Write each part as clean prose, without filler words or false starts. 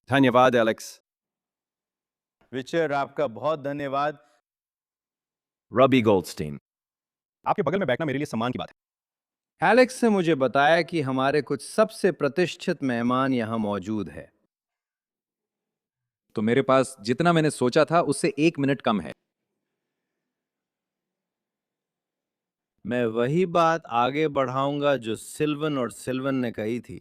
धन्यवाद Alex. Richard, आपका बहुत धन्यवाद। Robbie Goldstein. आपके बगल में बैठना मेरे लिए सम्मान की बात है। एलेक्स ने मुझे बताया कि हमारे कुछ सबसे प्रतिष्ठित मेहमान यहाँ मौजूद है। तो मेरे पास जितना मैंने सोचा था उससे 1 मिनट कम है। मैं वही बात आगे बढ़ाऊंगा जो सिल्वन और सिल्वन ने कही थी।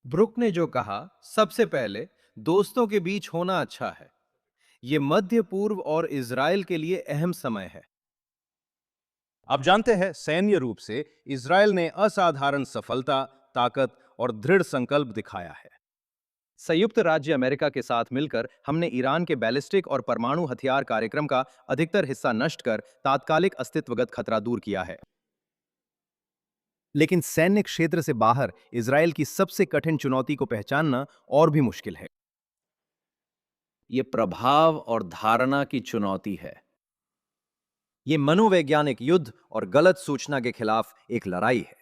ब्रुक ने जो कहा, सबसे पहले दोस्तों के बीच होना अच्छा है। ये मध्य पूर्व और इजराइल के लिए अहम समय है। आप जानते हैं, सैन्य रूप से इज़राइल ने असाधारण सफलता, ताकत और दृढ़ संकल्प दिखाया है। संयुक्त राज्य अमेरिका के साथ मिलकर हमने ईरान के बैलिस्टिक और परमाणु हथियार कार्यक्रम का अधिकतर हिस्सा नष्ट कर तात्कालिक अस्तित्वगत खतरा दूर किया है। लेकिन सैन्य क्षेत्र से बाहर इजराइल की सबसे कठिन चुनौती को पहचानना और भी मुश्किल है। ये प्रभाव और धारणा की चुनौती है। ये मनोवैज्ञानिक युद्ध और गलत सूचना के खिलाफ एक लड़ाई है।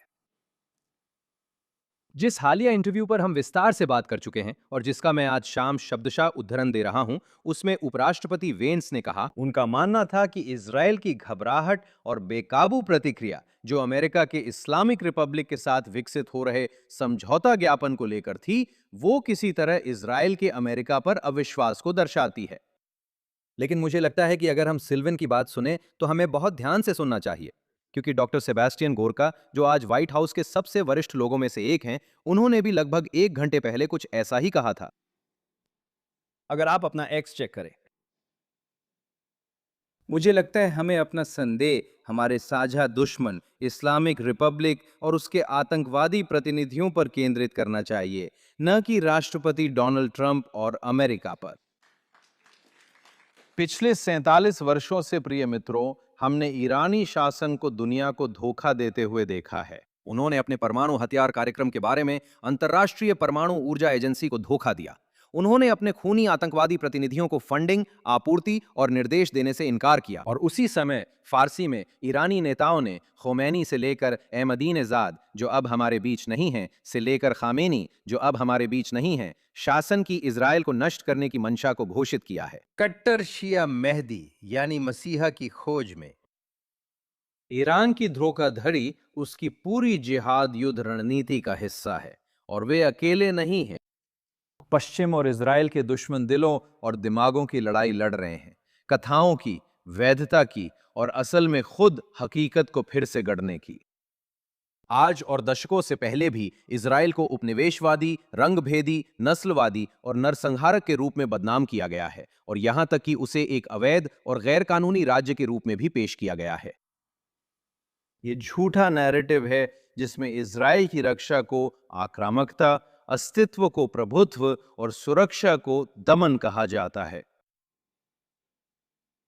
जिस हालिया इंटरव्यू पर हम विस्तार से बात कर चुके हैं और जिसका मैं आज शाम शब्दशः उद्धरण दे रहा हूं, उसमें उपराष्ट्रपति वेंस ने कहा, उनका मानना था कि इजराइल की घबराहट और बेकाबू प्रतिक्रिया जो अमेरिका के इस्लामिक रिपब्लिक के साथ विकसित हो रहे समझौता ज्ञापन को लेकर थी, वो किसी तरह इजराइल के अमेरिका पर अविश्वास को दर्शाती है। लेकिन मुझे लगता है कि अगर हम सिल्वन की बात सुने तो हमें बहुत ध्यान से सुनना चाहिए, क्योंकि डॉक्टर सेबेस्टियन गोरका, जो आज व्हाइट हाउस के सबसे वरिष्ठ लोगों में से एक हैं, उन्होंने भी लगभग 1 घंटे पहले कुछ ऐसा ही कहा था। अगर आप अपना एक्स चेक करें। मुझे लगता है हमें अपना संदेह हमारे साझा दुश्मन इस्लामिक रिपब्लिक और उसके आतंकवादी प्रतिनिधियों पर केंद्रित करना चाहिए, न कि राष्ट्रपति डोनाल्ड ट्रंप और अमेरिका पर। पिछले 47 वर्षों से, प्रिय मित्रों, हमने ईरानी शासन को दुनिया को धोखा देते हुए देखा है। उन्होंने अपने परमाणु हथियार कार्यक्रम के बारे में अंतर्राष्ट्रीय परमाणु ऊर्जा एजेंसी को धोखा दिया। उन्होंने अपने खूनी आतंकवादी प्रतिनिधियों को फंडिंग, आपूर्ति और निर्देश देने से इनकार किया, और उसी समय फारसी में ईरानी नेताओं ने खोमैनी से लेकर अहमदीनेजाद, जो अब हमारे बीच नहीं हैं, से लेकर खामेनी, जो अब हमारे बीच नहीं हैं, शासन की इजराइल को नष्ट करने की मंशा को घोषित किया है। कट्टर शिया मेहदी यानी मसीहा की खोज में ईरान की धोखाधड़ी उसकी पूरी जिहाद युद्ध रणनीति का हिस्सा है, और वे अकेले नहीं हैं। पश्चिम और इजराइल के दुश्मन दिलों और दिमागों की लड़ाई लड़ रहे हैं, कथाओं की, वैधता की और असल में खुद हकीकत को फिर से गढ़ने की। आज और दशकों से पहले भी इजराइल को उपनिवेशवादी, रंगभेदी, नस्लवादी और नरसंहारक के रूप में बदनाम किया गया है, और यहां तक कि उसे एक अवैध और गैरकानूनी राज्य के रूप में भी पेश किया गया है। ये झूठा नैरेटिव है जिसमें इजराइल की रक्षा को आक्रामकता, अस्तित्व को प्रभुत्व और सुरक्षा को दमन कहा जाता है।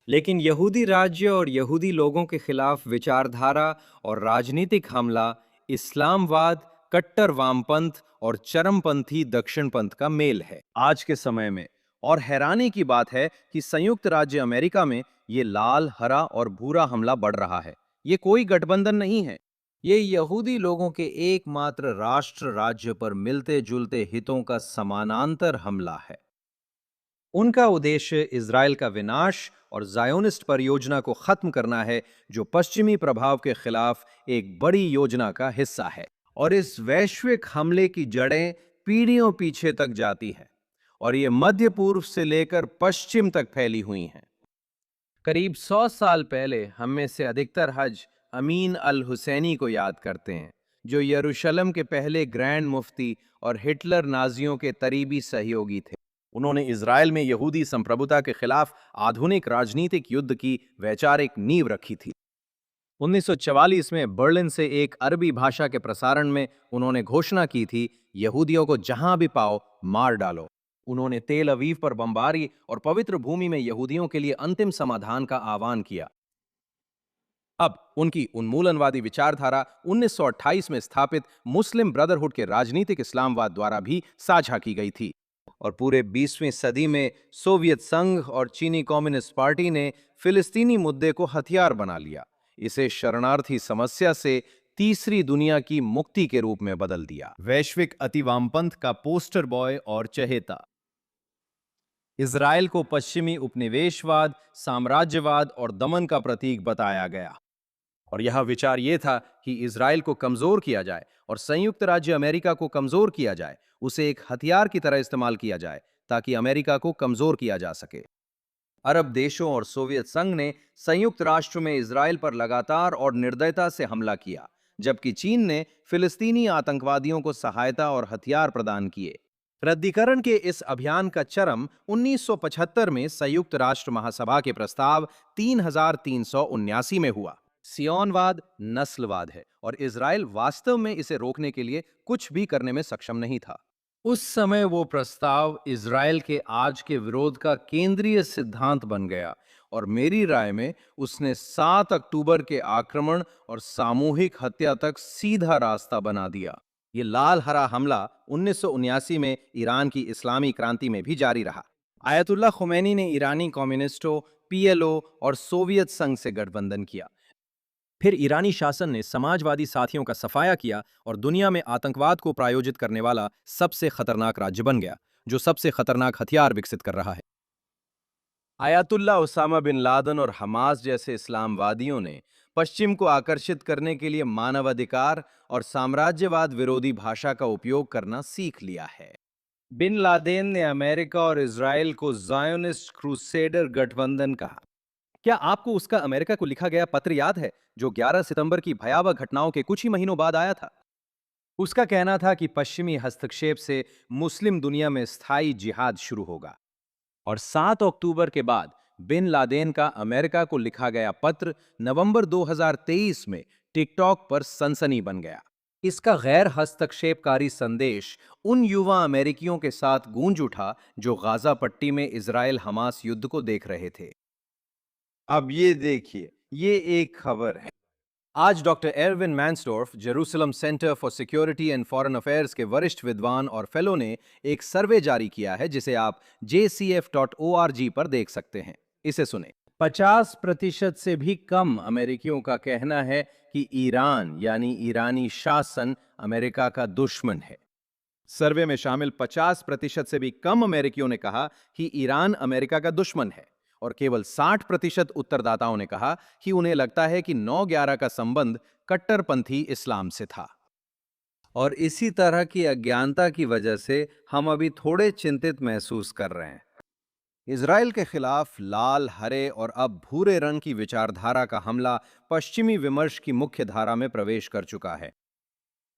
लेकिन यहूदी राज्य और यहूदी लोगों के खिलाफ विचारधारा और राजनीतिक हमला इस्लामवाद, कट्टर वामपंथ और चरमपंथी दक्षिणपंथ का मेल है आज के समय में। और हैरानी की बात है कि संयुक्त राज्य अमेरिका में ये लाल, हरा और भूरा हमला बढ़ रहा है। ये कोई गठबंधन नहीं है, ये यहूदी लोगों के एकमात्र राष्ट्र राज्य पर मिलते जुलते हितों का समानांतर हमला है। उनका उद्देश्य इजराइल का विनाश और जायोनिस्ट परियोजना को खत्म करना है, जो पश्चिमी प्रभाव के खिलाफ एक बड़ी योजना का हिस्सा है। और इस वैश्विक हमले की जड़ें पीढ़ियों पीछे तक जाती हैं, और ये मध्य पूर्व से लेकर पश्चिम तक फैली हुई हैं। करीब 100 साल पहले हम में से अधिकतर हज अमीन अल हुसैनी को याद करते हैं, जो यरूशलेम के पहले ग्रैंड मुफ्ती और हिटलर नाजियों के करीबी सहयोगी थे। उन्होंने इजराइल में यहूदी संप्रभुता के खिलाफ आधुनिक राजनीतिक युद्ध की वैचारिक नींव रखी थी। 1944 में बर्लिन से एक अरबी भाषा के प्रसारण में उन्होंने घोषणा की थी, यहूदियों को जहां भी पाओ मार डालो। उन्होंने तेल अवीव पर बमबारी और पवित्र भूमि में यहूदियों के लिए अंतिम समाधान का आह्वान किया। अब उनकी उन्मूलनवादी विचारधारा 1928 में स्थापित मुस्लिम ब्रदरहुड के राजनीतिक इस्लामवाद द्वारा भी साझा की गई थी, और पूरे 20वीं सदी में सोवियत संघ और चीनी कम्युनिस्ट पार्टी ने फिलिस्तीनी मुद्दे को हथियार बना लिया। इसे शरणार्थी समस्या से तीसरी दुनिया की मुक्ति के रूप में बदल दिया। वैश्विक अतिवामपंथ का पोस्टर बॉय और चहेता। इज़राइल को पश्चिमी उपनिवेशवाद, साम्राज्यवाद और दमन का प्रतीक बताया गया। और यह विचार यह था कि इज़राइल को कमजोर किया जाए और संयुक्त राज्य अमेरिका को कमजोर किया जाए, उसे एक हथियार की तरह इस्तेमाल किया जाए ताकि अमेरिका को कमजोर किया जा सके। अरब देशों और सोवियत संघ ने संयुक्त राष्ट्र में इज़राइल पर लगातार और निर्दयता से हमला किया, जबकि चीन ने फिलिस्तीनी आतंकवादियों को सहायता और हथियार प्रदान किए। रद्दीकरण के इस अभियान का चरम 1975 में संयुक्त राष्ट्र महासभा के प्रस्ताव 3379 में हुआ। सियोनवाद नस्लवाद है और इज़राइल वास्तव में इसे रोकने के लिए कुछ भी करने में सक्षम नहीं था। उस समय वो प्रस्ताव इज़राइल के आज के विरोध का केंद्रीय सिद्धांत बन गया और मेरी राय में उसने 7 अक्टूबर के आक्रमण और सामूहिक हत्या तक सीधा रास्ता बना दिया। ये लाल हरा हमला 1979 में ईरान की इस्लामी क्रांति में भी जारी रहा। आयतुल्लाह खुमैनी ने ईरानी कम्युनिस्टों, पीएलओ और सोवियत संघ से गठबंधन किया। फिर ईरानी शासन ने समाजवादी साथियों का सफाया किया और दुनिया में आतंकवाद को प्रायोजित करने वाला सबसे खतरनाक राज्य बन गया, जो सबसे खतरनाक हथियार विकसित कर रहा है। आयतुल्लाह उसामा बिन लादेन और हमास जैसे इस्लामवादियों ने पश्चिम को आकर्षित करने के लिए मानवाधिकार और साम्राज्यवाद विरोधी भाषा का उपयोग करना सीख लिया है। बिन लादेन ने अमेरिका और इज़राइल को ज़ायोनिस्ट क्रूसेडर गठबंधन कहा। क्या आपको उसका अमेरिका को लिखा गया पत्र याद है, जो 11 सितंबर की भयावह घटनाओं के कुछ ही महीनों बाद आया था? उसका कहना था कि पश्चिमी हस्तक्षेप से मुस्लिम दुनिया में स्थायी जिहाद शुरू होगा। और 7 अक्टूबर के बाद बिन लादेन का अमेरिका को लिखा गया पत्र नवंबर 2023 में टिकटॉक पर सनसनी बन गया। इसका गैर हस्तक्षेपकारी संदेश उन युवा अमेरिकियों के साथ गूंज उठा जो गाजा पट्टी में इज़राइल हमास युद्ध को देख रहे थे। अब ये देखिए, ये एक खबर है। आज doctor Erwin Mansdorf, Jerusalem centre for security and foreign affairs के वरिष्ठ विद्वान और फेलो ने एक सर्वे जारी किया है, जिसे आप jcf.org पर देख सकते हैं। इसे सुने। 50% से भी कम अमेरिकियों का कहना है कि ईरान यानी ईरानी शासन अमेरिका का दुश्मन है। सर्वे में शामिल 50% से भी कम अमेरिकियों ने कहा कि ईरान अमेरिका का दुश्मन है और केवल 60% उत्तरदाताओं ने कहा कि उन्हें लगता है कि 9/11 का संबंध कट्टरपंथी इस्लाम से था। और इसी तरह की अज्ञानता की वजह से हम अभी थोड़े चिंतित महसूस कर रहे हैं। इज़राइल के खिलाफ लाल, हरे और अब भूरे रंग की विचारधारा का हमला पश्चिमी विमर्श की मुख्य धारा में प्रवेश कर चुका है।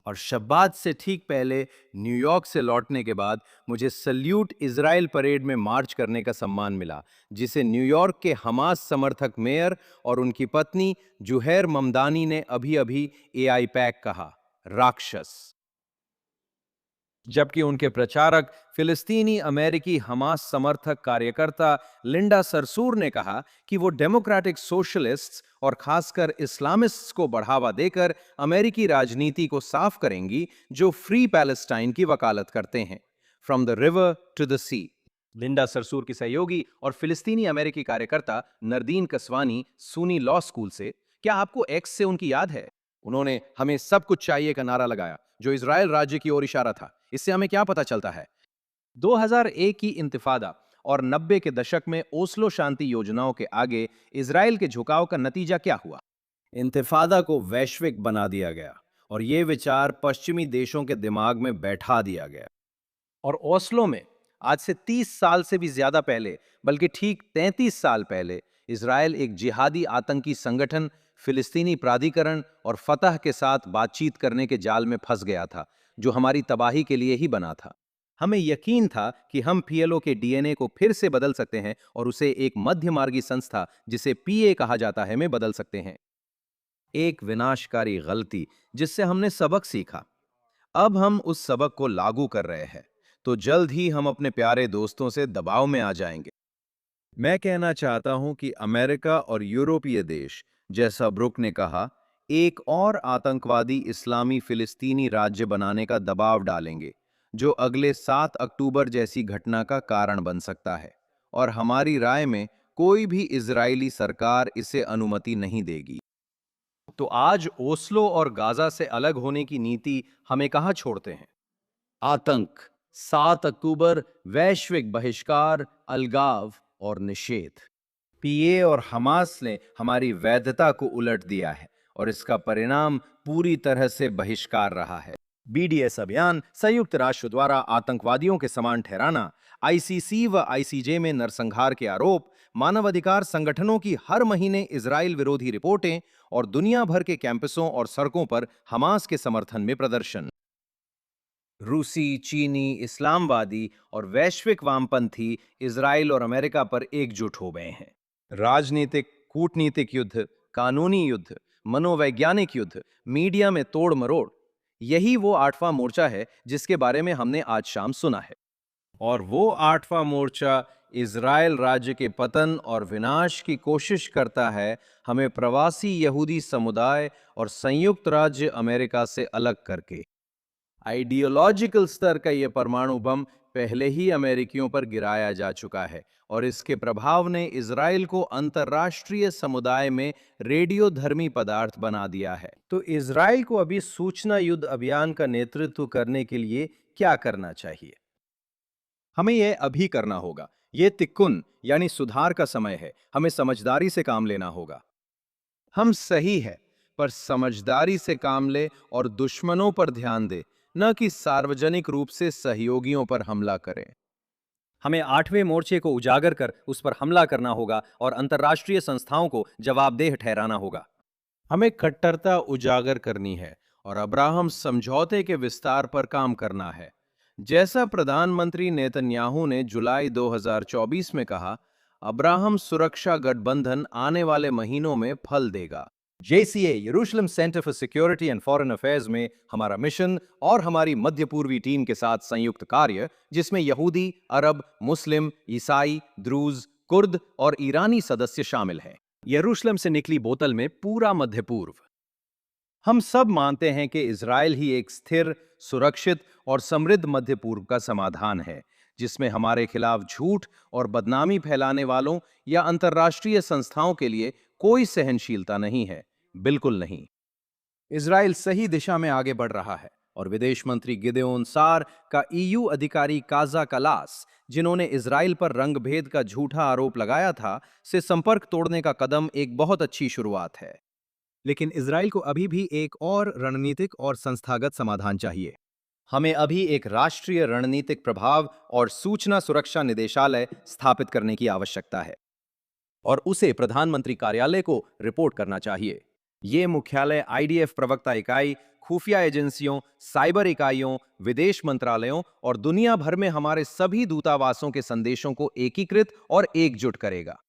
और शब्बात से ठीक पहले न्यूयॉर्क से लौटने के बाद मुझे सल्यूट इज़राइल परेड में मार्च करने का सम्मान मिला, जिसे न्यूयॉर्क के हमास समर्थक मेयर और उनकी पत्नी जुहैर ममदानी ने अभी-अभी AIPAC कहा, राक्षस। जबकि उनके प्रचारक फिलिस्तीनी अमेरिकी हमास समर्थक कार्यकर्ता लिंडा सरसूर ने कहा कि वो डेमोक्रेटिक सोशलिस्ट्स और खासकर इस्लामिस्ट्स को बढ़ावा देकर अमेरिकी राजनीति को साफ करेंगी, जो फ्री पैलेस्टाइन की वकालत करते हैं, from the river to the sea. Linda Sarsour की सहयोगी और फिलिस्तीनी अमेरिकी कार्यकर्ता नरदीन कसवानी सुनी लॉ स्कूल से, क्या आपको एक्स से उनकी याद है? उन्होंने हमें सब कुछ चाहिए का नारा लगाया, जो इज़राइल राज्य की ओर इशारा था। इससे हमें क्या पता चलता है? 2001 की इंतिफादा और 90 के दशक में ओस्लो शांति योजनाओं के आगे इज़राइल के झुकाव का नतीजा क्या हुआ? इंतिफादा को वैश्विक बना दिया गया और ये विचार पश्चिमी देशों के दिमाग में बैठा दिया गया। और ओस्लो में आज से 30 साल से भी ज्यादा पहले, बल्कि ठीक 33 साल पहले, इज़राइल एक जिहादी आतंकी संगठन फिलिस्तीनी प्राधिकरण और फतह के साथ बातचीत करने के जाल में फंस गया था, जो हमारी तबाही के लिए ही बना था। हमें यकीन था कि हम PLO के DNA को फिर से बदल सकते हैं और उसे एक मध्यमार्गी संस्था, जिसे PA कहा जाता है, में बदल सकते हैं। एक विनाशकारी गलती जिससे हमने सबक सीखा। अब हम उस सबक को लागू कर रहे हैं, तो जल्द ही हम अपने प्यारे दोस्तों से दबाव में आ जाएंगे। मैं कहना चाहता हूं कि अमेरिका और यूरोपीय देश, जैसा ब्रुक ने कहा, एक और आतंकवादी इस्लामी फिलिस्तीनी राज्य बनाने का दबाव डालेंगे, जो अगले 7 अक्टूबर जैसी घटना का कारण बन सकता है। और हमारी राय में कोई भी इजरायली सरकार इसे अनुमति नहीं देगी। तो आज ओस्लो और गाजा से अलग होने की नीति हमें कहां छोड़ते हैं? आतंक, 7 अक्टूबर, वैश्विक बहिष्कार, अलगाव और निषेध। पीए और हमास ने हमारी वैधता को उलट दिया है और इसका परिणाम पूरी तरह से बहिष्कार रहा है। बीडीएस अभियान, संयुक्त राष्ट्र द्वारा आतंकवादियों के समान ठहराना, आईसीसी व आईसीजे में नरसंहार के आरोप, मानवाधिकार संगठनों की हर महीने इजराइल विरोधी रिपोर्टें और दुनिया भर के कैंपसों और सड़कों पर हमास के समर्थन में प्रदर्शन। रूसी, चीनी, इस्लामवादी और वैश्विक वामपंथी इजराइल और अमेरिका पर एकजुट हो गए हैं। राजनीतिक, कूटनीतिक युद्ध, कानूनी युद्ध, मनोवैज्ञानिक युद्ध, मीडिया में तोड़ मरोड़, यही वो 8वां मोर्चा है जिसके बारे में हमने आज शाम सुना है। और वो 8वां मोर्चा इजराइल राज्य के पतन और विनाश की कोशिश करता है, हमें प्रवासी यहूदी समुदाय और संयुक्त राज्य अमेरिका से अलग करके। आइडियोलॉजिकल स्तर का यह परमाणु बम पहले ही अमेरिकियों पर गिराया जा चुका है और इसके प्रभाव ने इजराइल को अंतर्राष्ट्रीय समुदाय में रेडियोधर्मी पदार्थ बना दिया है। तो इजराइल को अभी सूचना युद्ध अभियान का नेतृत्व करने के लिए क्या करना चाहिए? हमें यह अभी करना होगा। यह तिक्कुन यानी सुधार का समय है। हमें समझदारी से काम लेना होगा। हम सही है, पर समझदारी से काम ले और दुश्मनों पर ध्यान दे, न कि सार्वजनिक रूप से सहयोगियों पर हमला करें। हमें 8वें मोर्चे को उजागर कर उस पर हमला करना होगा और अंतर्राष्ट्रीय संस्थाओं को जवाबदेह ठहराना होगा। हमें कट्टरता उजागर करनी है और अब्राहम समझौते के विस्तार पर काम करना है। जैसा प्रधानमंत्री नेतन्याहू ने जुलाई 2024 में कहा, अब्राहम सुरक्षा गठबंधन आने वाले महीनों में फल देगा। JCA यरूशलेम centre for security and foreign affairs में हमारा मिशन और हमारी मध्य पूर्वी टीम के साथ संयुक्त कार्य, जिसमें यहूदी, अरब, मुस्लिम, ईसाई, द्रूज, कुर्द और ईरानी सदस्य शामिल हैं। यरूशलेम से निकली बोतल में पूरा मध्य पूर्व। हम सब मानते हैं कि इजराइल ही एक स्थिर, सुरक्षित और समृद्ध मध्य पूर्व का समाधान है, जिसमें हमारे खिलाफ झूठ और बदनामी फैलाने वालों या अंतर्राष्ट्रीय संस्थाओं के लिए कोई सहनशीलता नहीं है। बिल्कुल नहीं। इजराइल सही दिशा में आगे बढ़ रहा है और विदेश मंत्री गिदेओन सार का EU अधिकारी काजा कलास, जिन्होंने इजराइल पर रंगभेद का झूठा आरोप लगाया था, से संपर्क तोड़ने का कदम एक बहुत अच्छी शुरुआत है। लेकिन इजराइल को अभी भी एक और रणनीतिक और संस्थागत समाधान चाहिए। हमें अभी एक राष्ट्रीय रणनीतिक प्रभाव और सूचना सुरक्षा निदेशालय स्थापित करने की आवश्यकता है और उसे प्रधानमंत्री कार्यालय को रिपोर्ट करना चाहिए। ये मुख्यालय IDF प्रवक्ता इकाई, खुफिया एजेंसियों, साइबर इकाइयों, विदेश मंत्रालयों और दुनिया भर में हमारे सभी दूतावासों के संदेशों को एकीकृत और एकजुट करेगा।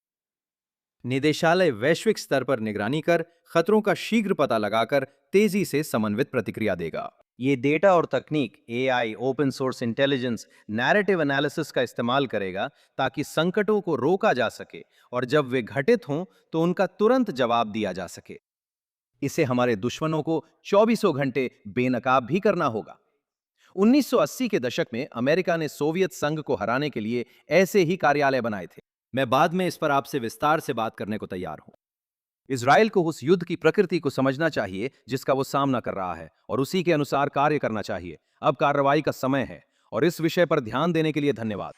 निदेशालय वैश्विक स्तर पर निगरानी कर खतरों का शीघ्र पता लगाकर तेजी से समन्वित प्रतिक्रिया देगा। ये डेटा और तकनीक AI, open source intelligence, narrative analysis का इस्तेमाल करेगा ताकि संकटों को रोका जा सके और जब वे घटित हों तो उनका तुरंत जवाब दिया जा सके। इसे हमारे दुश्मनों को 24 घंटे बेनकाब भी करना होगा। 1980 के दशक में अमेरिका ने सोवियत संघ को हराने के लिए ऐसे ही कार्यालय बनाए थे। मैं बाद में इस पर आपसे विस्तार से बात करने को तैयार हूं। इजराइल को उस युद्ध की प्रकृति को समझना चाहिए जिसका वो सामना कर रहा है और उसी के अनुसार कार्य करना चाहिए। अब कार्रवाई का समय है और इस विषय पर ध्यान देने के लिए धन्यवाद।